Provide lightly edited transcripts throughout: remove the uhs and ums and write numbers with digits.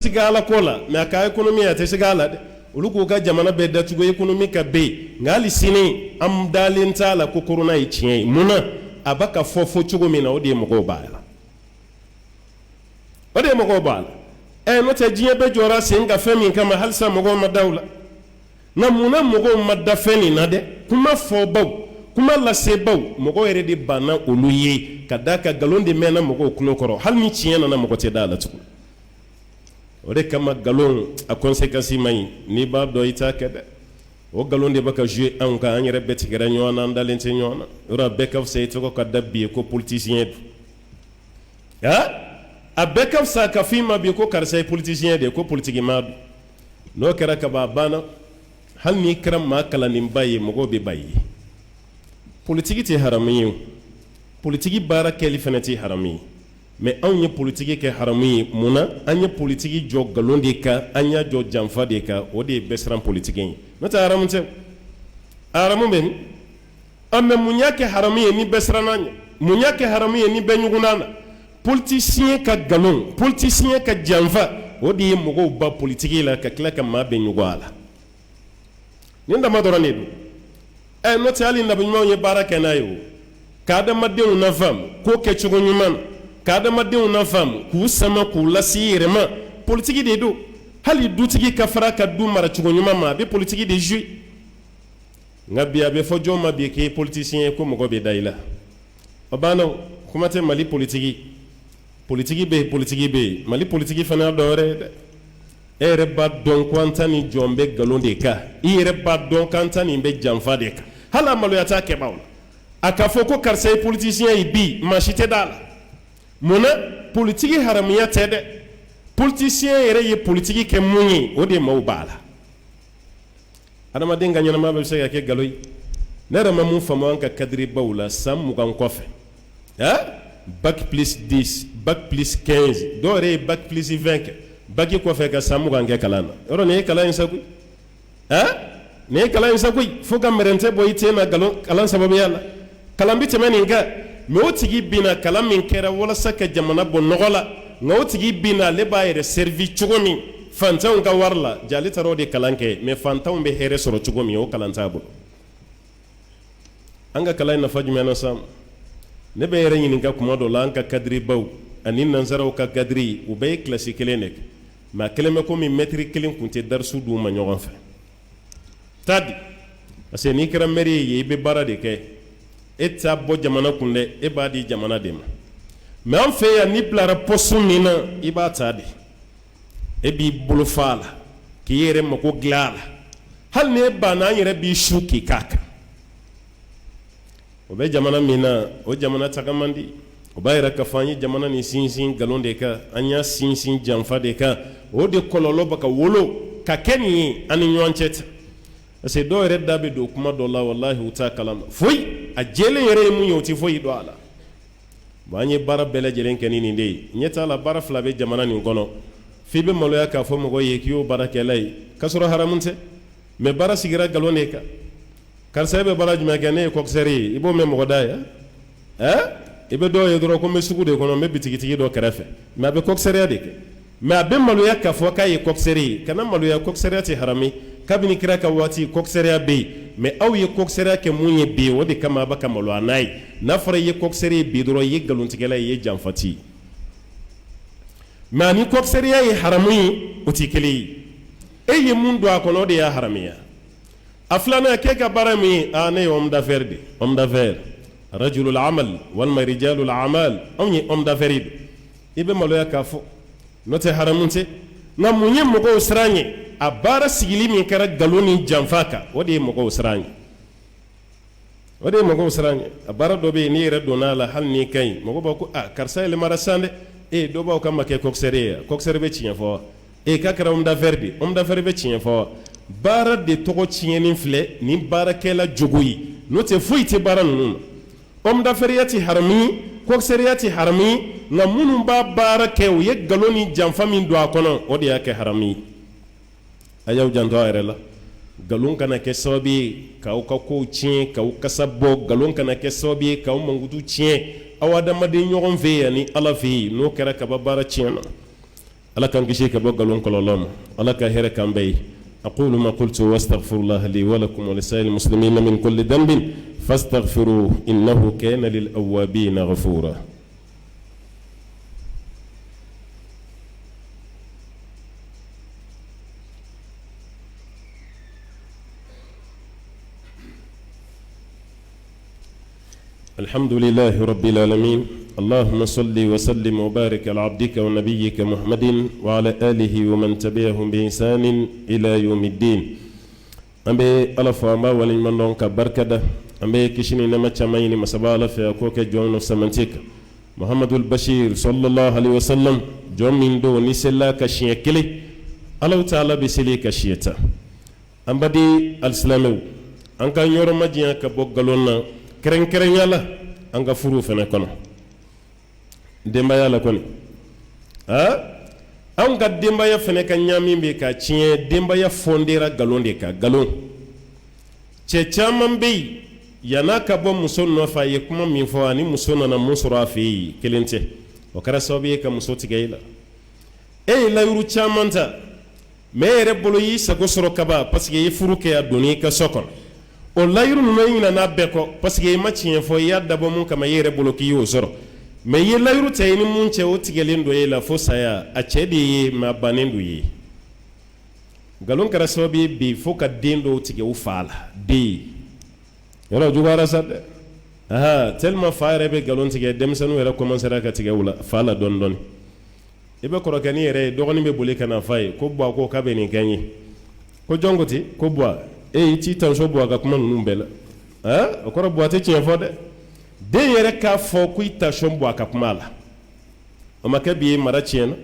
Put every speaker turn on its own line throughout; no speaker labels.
sigala kola mais ka economy ate sigala de uluku ka jamana be datugo economy ka be ngali sini am dalin tala ko corona yi cien muna abaka fofo chugo mina odi moko bala no te jiye be jora singa femi kama halsa moko madawla na muna moko madafeni na de kuma fo baw kuma la se baw moko ere di bana oluye kadaka galonde mena moko kuno koro hal mi cien na moko te dala tu ode kama galon a conséquence may ni ba do ita kede o galon de baka jouer an ka an yere beti gara nyona ndalen te nyona ora beka se to ko dabbi ko politicien a beka sa ka fima bi ko karse politicien de ko politique ma no kera ka bana hal ni kram ma kala nim baye mo go be baye politique ti harami politique bara keli fenati harami mais on y politique ke harami muna anya politique jo galonde ka anya jo jamfa de ka o de besran politique nata haramunte haramu ben amma munya ke harami ni besrananya munya ke harami ni benyugunana politicien ka galon politicien ka jamfa o de mogo ba politique la ka kila ka ma benyugala ninda madorane do nota ali na benyo ye baraka na yo kada madde una fam ko ke chugo nyumana kada madde na fam ku sama ku lasirema politique de do hali dutigi ka fara ka du mara chugo nyuma ma be politique de jui ngabia be fojo ma be ke politicien ko mo go be daila obano kuma te mali politique be mali politique fana do re ere ba don kwantani jombe galonde ka ere ba don kantani be jamfa de ka hala malo ya ta ke bawo akafoko karse politicien bi machite dala mona politique haramiya tede politicien yere ye politique ke munyi o de mawbala adama denga nyana mabe se ke galoy nera mamu famo anka kadri bawla sam mugan kofe bac plus 10 bac plus 15 dore bac plus 20 bac ko fe ka sam mugan ke kalana oro ne kala insaku ne kala insaku foga merente boyite na galon kalan sababu yalla kalambi temeninga mewotigi bina kala min kera wala saka jamana bon nogola ngawotigi bina le bayre servi chugomi fantaw ga warla jali taro de kalanke me fantaw be here soro chugomi o kalanta bu anga kala na faju mena sam ne be yere nyini ga kuma do la anga kadri baw anin nan zaraw ka kadri u be classique lenek ma keleme ko mi metri kelin kunte darsu du ma nyogon fa tadi aseni kera meri ye be barade ke eta bo jamana kunde e ba di jamana de ma me an fe ya ni plara posu mina i ba ta de e bi bulu fala ki yere mako glala hal ne ba na yere bi shuki kaka o be jamana mina o jamana tagamandi o ba yere ka fanyi jamana ni sinsin galonde ka anya sinsin jamfa de ka o de kololo baka wolo ka keni ani nyonchet ase do yere dabe do kuma do la wallahi uta kalam foi a jele yere mu yoti foi do ala banye bara bele jelen kenini ndey nyeta la bara flabe jamana ni kono fibe maloya ka fo mo ye kiyo bara kelay kasoro haramunte me bara sigira galone ka karsabe bara juma gane ko seri ibo me mo daya ibe do yedro ko me sugude kono me bitigitigi do karafe me be ko seri adike me abe maloya ka fo kay ko seri kana maloya ko seri ati harami kabini kira ka wati kokseria be me aw ye kokseria ke munye be wodi kama baka malo anai na fara ye kokseria be doro ye galuntigela ye jamfati mani kokseria ye harami utikeli e ye mundu akono de ya haramiya aflana ke ka barami ane homme d'affaires rajulul amal wal marijalul amal onye homme d'affaires ibe malo ya kafo note haramunte na munye mogo usranye abara sigili min kara galoni jamfaka wode mogo usranye abara dobe ni yere donala hal ni kay mogo ba ko karsa le marasande do ba ko make koksere be tinya fo kakara homme d'affaires be tinya fo bara de togo tieni fle ni bara kela jogoyi note fuite bara nunu homme d'affaires yati harami koksere yati harami na munu ba bara ke ye galoni jamfa min do akono odi yake harami ayaw janto ayrela galon kana ke sobi ka ko chien ka kasabo galon kana ke sobi ka mangudu chien awada made nyogon ve yani ala fi no kera ka bara chien ala kan kisi ka bɔ galon kɔlɔlɔ ma ala ka hɛrɛ kan bɛɛ ye أقول ما قلت واستغفر الله لي ولكم ولسائر المسلمين من كل ذنب فاستغفروه إنه كان للأوابين غفورا الحمد لله رب العالمين اللهم صل وسلم وبارك على عبدك ونبيك محمد وعلى آله ومن تبعهم بإحسان إلى يوم الدين أمبي ألف وما ولمن دونك بركة أمبي كشني نما تشاميني مسبالة في أكوك جون سمنتيك محمد البشير صلى الله عليه وسلم جون من دو نسلا كشيا كلي الله تعالى بسلي كشيتا أمبدي الإسلام أنك يورو مجيا كبوغالونا كرن كرن يالا أنك فرو فنكونا dembaya la koni an ka dembaya fene ka ɲamin be ka tiɲɛ dembaya fondera galon de ka galon cɛ caman be yen yana ka bɔ muso nɔfɛ a ye kuma min fɔ ani muso nana mun sɔrɔ a fɛ yen kelen tɛ o kɛra sababu ye ka muso tigɛ i la e ye layiru caman ta mais e yɛrɛ bolo y'i sago sɔrɔ kaba parce que i ye furu kɛ a donni i ka so kɔnɔ o layiru ninnu i ɲinana bɛɛ kɔ parce que i ma tiɲɛ fɔ i y'a dabɔ mun kama i yɛrɛ bolo k'i y'o sɔrɔ mais ye layiru ta ni mun cɛ o tigɛlen do ye la fo saya a cɛ de ye ma bannen do ye galon kɛra sababu ye bi fo ka den dɔw tigɛ u fa la den yɔrɔ juguyara sa dɛ tellement fa yɛrɛ bɛ galon tigɛ denmisɛnninw yɛrɛ commencera ka tigɛ u la fa la dɔɔni dɔɔni i bɛ kɔrɔkɛni yɛrɛ ye dɔgɔnin bɛ boli ka na fa ye ko buwa ko k'a bɛ nin kɛ n ye ko jɔn ko ten ko buwa i t'i tanso buwa ka kuma ninnu bɛɛ la o kɔrɔ buwa tɛ tiɲɛ fɔ dɛ den yɛrɛ k'a fɔ ko i tasɔn bɔ a ka kuma la o ma kɛ bi ye mara tiɲɛna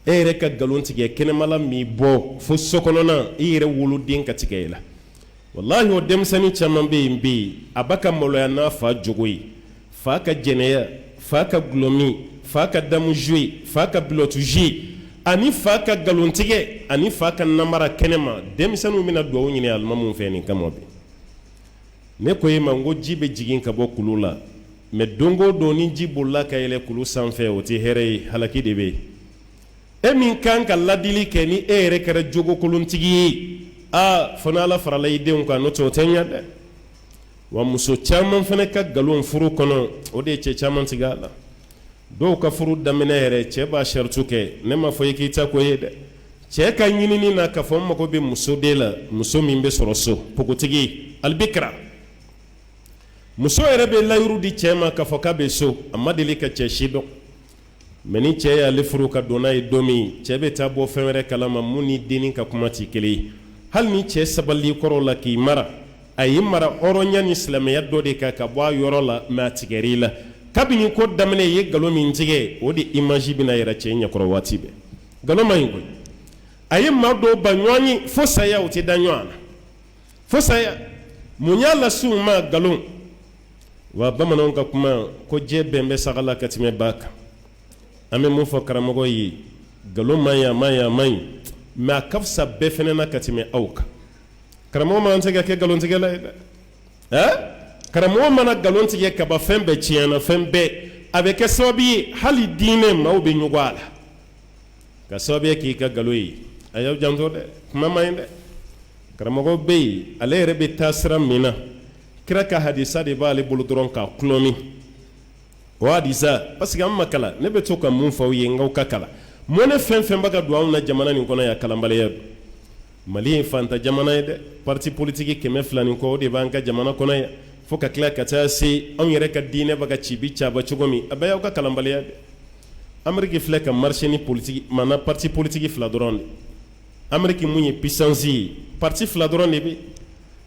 e yɛrɛ ka galon tigɛ kɛnɛmala min bɔ fo so kɔnɔna i yɛrɛ woloden ka tigɛ i la wallahi o denmisɛnnin caman bɛ yen a b'a ka maloya n'a fa jogo ye fa ka jɛnɛya fa ka gulɔmi fa ka damu jouer fa ka bilotu jouer ani fa ka galon tigɛ ani fa ka namara kɛnɛma denmisɛnninw bɛna duwawu ɲini alimamuw fɛ nin kama bi ne ko e ma n ko ji bɛ jigin ka bɔ kulu la mais don o don ni ji bolila ka yɛlɛ kulu sanfɛ o tɛ hɛrɛ ye halaki de bɛ yen e min kan ka ladili kɛ ni e yɛrɛ kɛra jogokolontigi ye fo ni ala farala i denw kan n'o tɛ o tɛ ɲɛ dɛ wa muso caman fana ka galon furu kɔnɔ o de ye cɛ caman tigɛ a la dɔw ka furu daminɛ yɛrɛ cɛ b'a saritu kɛ ne ma fɔ i k'i ta ko ye dɛ cɛ ka ɲinini na k'a fɔ n mago bɛ muso de la muso min bɛ sɔrɔ so pogotigi albikra muso yɛrɛ bɛ layiru di cɛ ma k'a fɔ k'a bɛ so a ma deli ka cɛ si dɔn mais ni cɛ y'ale furu ka don n'a ye don min cɛ bɛ taa bɔ fɛn wɛrɛ kalama mun ni denni ka kuma tɛ kelen ye hali ni cɛ sabali kɔrɔ la k'i mara a y'i mara hɔrɔnya ni silamɛya dɔ de kan ka bɔ a yɔrɔ la mais a tigɛr'i la kabini ko daminɛ i ye nkalon min tigɛ o de image bɛna yɛrɛ cɛ ɲɛkɔrɔ waati bɛɛ nkalon ma ɲi koyi a ye maa dɔw ba ɲɔgɔn ye fo saya o tɛ da ɲɔgɔn na fo saya mun y'a lase u ma nkalon wa bamananw ka kuma ko diɲɛ bɛn bɛ saga la ka tɛmɛ ba kan an bɛ mun fɔ karamɔgɔ ye nkalon man ɲi a man ɲi a man ɲi mais a ka fisa bɛɛ fana na ka tɛmɛ aw kan karamɔgɔ man tɛ ka kɛ nkalontigɛla ye dɛ karamɔgɔ mana nkalon tigɛ ka ban fɛn bɛɛ tiɲɛna fɛn bɛɛ a bɛ kɛ sababu ye hali diinɛ maaw bɛ ɲɔgɔn a la ka sababu ye k'i ka nkalon ye a y'aw janto dɛ kuma man ɲi dɛ karamɔgɔ bɛ yen ale yɛrɛ bɛ taa sira min na kira ka hadisa de b'ale bolo dɔrɔn k'a kulɔmi o hadisa parce que an ma kalan ne bɛ to ka mun fɔ aw ye n k'aw ka kalan mɔnɛ fɛn fɛn bɛ ka don anw na jamana nin kɔnɔ yan kalanbaliya don mali ye fanta jamana ye dɛ parti politique 200 nin kɔ o de b'an ka jamana kɔnɔ yan fo ka tila ka taa se anw yɛrɛ ka diinɛ bɛ ka cibi caba cogo min a bɛɛ y'aw ka kalanbaliya dɛ Amérique filɛ ka marché ni politique mana parti politique fila dɔrɔn de Amérique mun ye puissance ye parti fila dɔrɔn de bɛ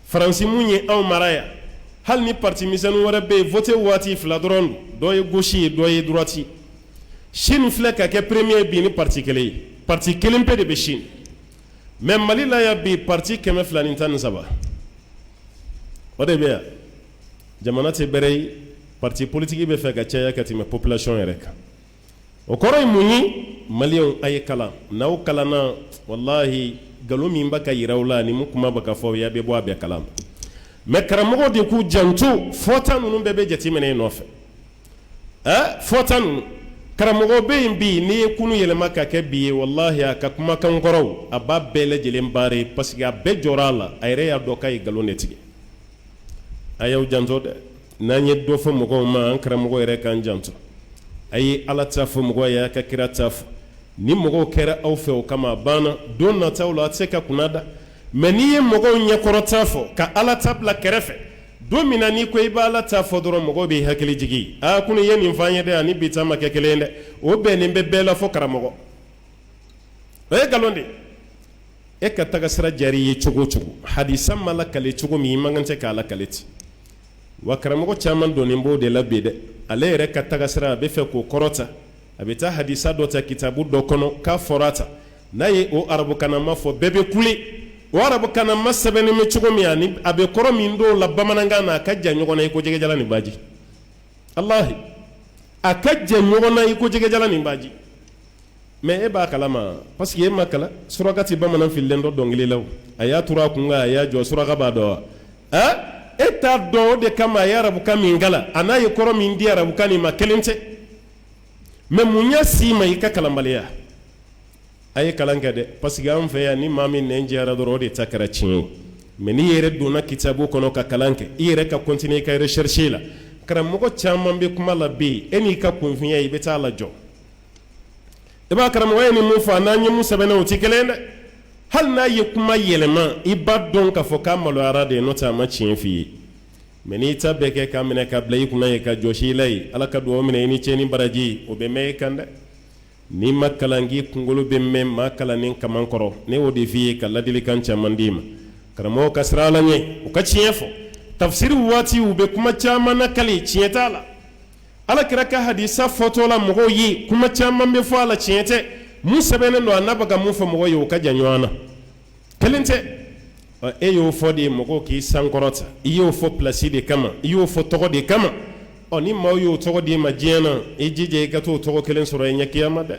Faransi mun ye anw mara yan hali ni parti misɛnnin wɛrɛ bɛ yen voté waati fila dɔrɔn don dɔ ye gauche ye dɔ ye droite ye Chine filɛ ka kɛ premier bi ni parti kelen ye parti kelen pe de bɛ Chine mais Mali la ya bi parti 213 o de bɛ yan jamana tɛ bɛrɛ ye parti politique bɛ fɛ ka caya ka tɛmɛ population yɛrɛ kan o kɔrɔ ye mun ye maliyɛnw a ye kalan n'aw kalanna wallahi nkalon min bɛ ka yira aw la ni mun kuma bɛ ka fɔ aw ye a bɛ bɔ a bɛɛ kalama mais karamɔgɔw de k'u janto fɔta ninnu bɛɛ bɛ jateminɛ i nɔfɛ fɔta ninnu karamɔgɔ bɛ yen bi n'i ye kunu yɛlɛma ka kɛ bi ye wallahi a ka kumakan kɔrɔw a b'a bɛɛ lajɛlen baare parce que a bɛɛ jɔra a la a yɛrɛ y'a dɔn k'a ye nkalon de tigɛ a y'aw janto dɛ n'an ye dɔ fɔ mɔgɔw ma an karamɔgɔ yɛrɛ k'an janto a ye ala ta fɔ mɔgɔ ye a ka kira ta fɔ ni mɔgɔw kɛra aw fɛ o kama a banna don nataw la a tɛ se ka kunna da mais n'i ye mɔgɔw ɲɛkɔrɔ ta fɔ ka ala ta bila kɛrɛfɛ don min na n'i ko i b'a ala ta fɔ dɔrɔn mɔgɔw b'i hakili jigi a kunu ye nin fɔ an ye dɛ ani bi ta ma kɛ kelen ye dɛ o bɛnnen bɛ bɛɛ la fɔ karamɔgɔ o ye nkalon de e ka tagasira diyara i ye cogo o cogo hadisa ma lakale cogo min i man kan tɛ k'a lakale ten wa karamɔgɔ caman donnen b'o de la bi dɛ ale yɛrɛ ka tagasira a bɛ fɛ k'o kɔrɔta a bɛ taa hadisa dɔ ta kitabu dɔ kɔnɔ k'a fɔra ta n'a ye o arabukanama fɔ bɛɛ bɛ kule o arabukanama sɛbɛnnen bɛ cogo min ani a bɛ kɔrɔ min dɔw la bamanankan na a ka jan ɲɔgɔn na i ko jɛgɛjala ni baji alahi a ka jan ɲɔgɔn na i ko jɛgɛjala ni baji mais e b'a kalama parce que e ma kala suraka tɛ bamanan fililen dɔ dɔnkili la a y'a turu a kun kan a y'a jɔ suraka b'a dɔn wa e t'a dɔn o de kama a ye arabukan min kala a n'a ye kɔrɔ min di arabukan nin ma kelen tɛ mais mun y'a si ma i ka kalanbaliya a ye kalan kɛ dɛ parce que an fɛ yan ni maa min nɛn jɛra dɔrɔn o de ta kɛra tiɲɛ ye mais n'i yɛrɛ donna kitabu kɔnɔ ka kalan kɛ i yɛrɛ ka continuer i ka recherche la karamɔgɔ caman bɛ kuma la bi e n'i ka kunfinya i bɛ taa lajɔ i b'a karamɔgɔ ye nin mun fɔ n'an ye mun sɛbɛnna o tɛ kelen dɛ hali n'a ye kuma yɛlɛma i b'a dɔn k'a fɔ k'a maloyara de n'o tɛ a ma tiɲɛ f'i ye mais n'i ta bɛɛ kɛ k'a minɛ ka bila i kunna ye ka jɔsi i la ye ala ka dugawu minɛ i ni cɛ ni baraji o bɛ mɛn e kan dɛ n'i ma kalan k'i kunkolo bɛ mɛn maa kalannen kaman kɔrɔ ne y'o de f'i ye ka ladilikan caman d'i ma karamɔgɔw ka sira ala ɲɛ u ka tiɲɛ fɔ tafsiri waati u bɛ kuma caman nakali tiɲɛ t'a la ala kira ka hadisa fɔtɔ la mɔgɔw ye kuma caman bɛ fɔ a la tiɲɛ tɛ mun sɛbɛnnen don a n'a bɛ ka mun fɔ mɔgɔw ye o ka jan ɲɔgɔn na kelen tɛ e y'o fɔ de mɔgɔw k'i sankɔrɔta i y'o fɔ place de kama i y'o fɔ tɔgɔ de kama ni maaw y'o tɔgɔ d'i ma diɲɛ na i jija i ka t'o tɔgɔ kelen sɔrɔ i ɲɛ kiyama dɛ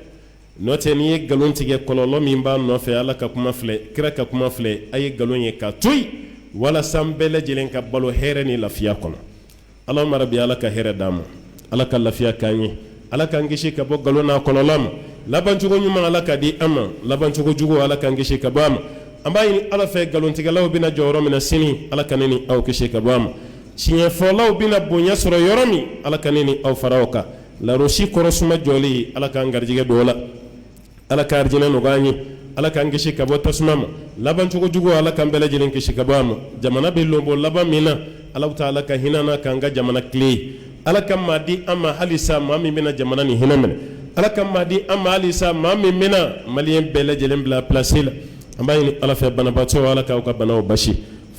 n'o tɛ n'i ye nkalon tigɛ kɔlɔlɔ min b'a nɔfɛ ala ka kuma filɛ kira ka kuma filɛ a ye nkalon ye ka to yen walasa an bɛɛ lajɛlen ka balo hɛrɛ ni lafiya kɔnɔ Allahumma rabbi ala ka hɛrɛ d'an ma ala ka lafiya k'an ye ala k'an kisi ka bɔ nkalon n'a kɔlɔlɔ ma labancogo ɲuman ala ka di an ma labancogo jugu ala k'an kisi ka bɔ a ma an b'a ɲini ala fɛ nkalontigɛlaw bɛna jɔ yɔrɔ min na sini ala ka ne ni aw kisi ka bɔ a ma tiɲɛfɔlaw bɛna bonya sɔrɔ yɔrɔ min ala ka ne ni aw fara o kan larosi kɔrɔsuma jɔli ala k'an garijɛgɛ don o la ala ka arijinɛ nɔgɔya an ye ala k'an kisi ka bɔ tasuma ma labancogo jugu ala k'an bɛɛ lajɛlen kisi ka bɔ a ma jamana bɛ lɔnbɔ laban min na ala ta ala ka hinɛ na k'an ka jamana tile ye ala ka maa di an ma halisa maa min bɛna jamana ni hinɛ minɛ ala ka maa di an ma halisa maa min bɛna maliyɛn bɛɛ lajɛlen bila place la an b'a ɲini ala fɛ banabaatɔ ala k'aw ka banaw basi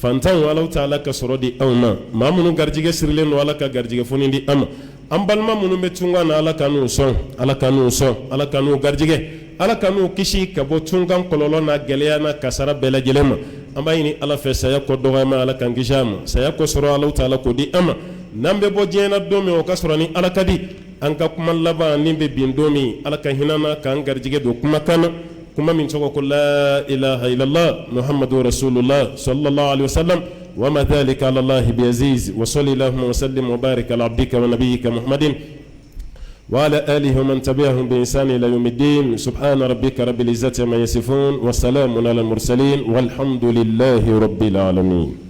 fantanw ala ta ala ka sɔrɔ di anw ma maa minnu garijɛgɛ sirilen don ala ka garijɛgɛ foni di an ma an balima minnu bɛ tunga na ala ka n'u sɔn ala ka n'u sɔn ala ka n'u garijɛgɛ ala ka n'u kisi ka bɔ tungan kɔlɔlɔ n'a gɛlɛya n'a kasara bɛɛ lajɛlen ma an b'a ɲini ala fɛ saya kɔ dɔgɔyama ala k'an kisi a ma saya kɔ sɔrɔ ala ta ala k'o di an ma n'an bɛ bɔ diɲɛ na don min o ka sɔrɔ ni ala ka di an ka kuma laban ni bɛ bin don min ala ka hinɛ na k'an garijɛgɛ don kumakan na kuma min tɔgɔ ko la ilaha illallah muhammadu rasulullah sallallahu alaihi wasallam wa ma dhalika ala allah biaziz wa sallallahu wa sallim wa barik ala abdika wa nabiyyika muhammadin wa ala alihi wa man tabi'ahum bi ihsan ila yawmiddin subhana rabbika rabbil izzati amma yasifun wa salamun ala al mursalin walhamdulillahi rabbil alamin.